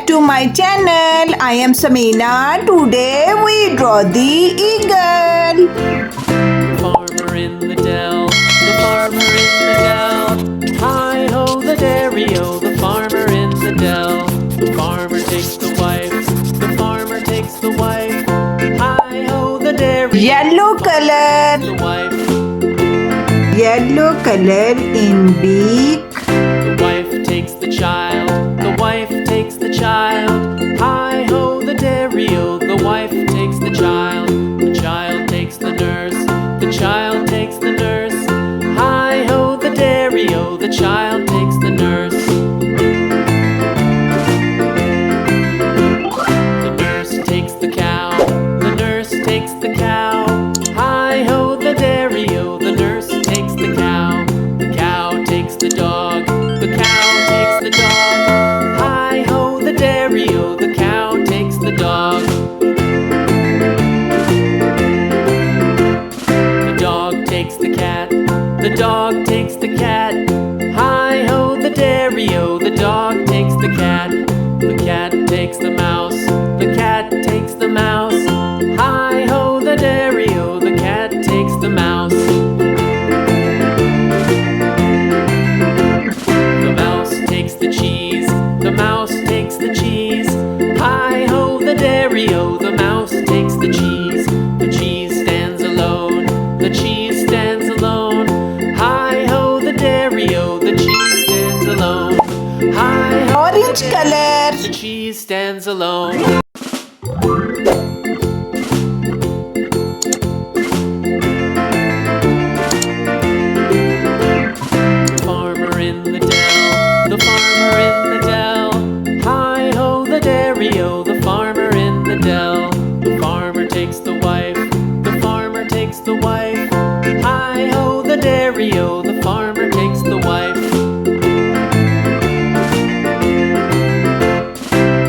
back to my channel. I am Samina. Today we draw the eagle. Farmer in the dell, the farmer in the dell. Hi ho the dairy-o, the farmer in the dell. The farmer takes the wife, the farmer takes the wife. Hi ho the dairy-o, Yellow color. the wife. Yellow color in beak. The wife takes the child, the wife takes the child. Hi ho the dairy-o, the wife takes the child. The child takes the nurse, the child takes the nurse. Hi ho the dairy-o, the child takes the nurse. The nurse takes the cow, the nurse takes the cow. Hi ho the dairy-o, the nurse takes the cow. The cow takes the dog, the cow takes the dog. Hi ho the dairy-o, the cow takes the dog. The dog takes the cat, the dog takes the cat. Hi ho the dairy-o, the dog takes the cat. The cat takes the mouse, the cat takes the mouse. Hi ho the dairy-o, the cat takes the mouse. The mouse takes the cheese, the mouse takes the cheese. Hi ho the dairy-o, the mouse takes the cheese. The cheese stands alone, the cheese stands alone. Hi ho the dairy-o, the cheese stands alone. Hi ho Orange color. the cheese stands alone. The farmer in the dell, the farmer in the dell. Hi ho the dairy-o, the farmer in the dell. The farmer takes the wife, the farmer takes the wife. Hi ho the dairy-o, the farmer takes the wife.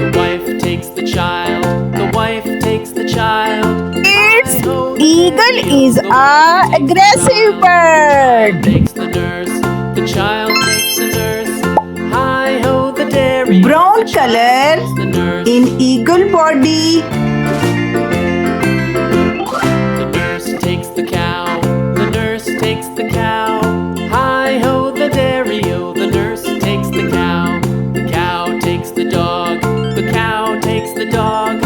The wife takes the child, the wife takes the child. Its Hi ho, the eagle dairy-o, is the a wife takes the aggressive child. bird. Takes the nurse, the child takes the nurse. Hi ho the dairy. Brown color The nurse, in eagle body. the nurse takes the cow, the nurse takes the cow. Hi ho the dairy-o, the nurse takes the cow. The cow takes the dog, the cow takes the dog.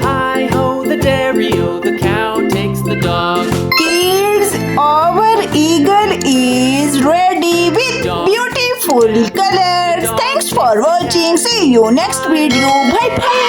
Hi ho the dairy-o, the cow takes the dog. Kids, our eagle is ready with beautiful colors. Thanks for watching. See you next video. Bye bye.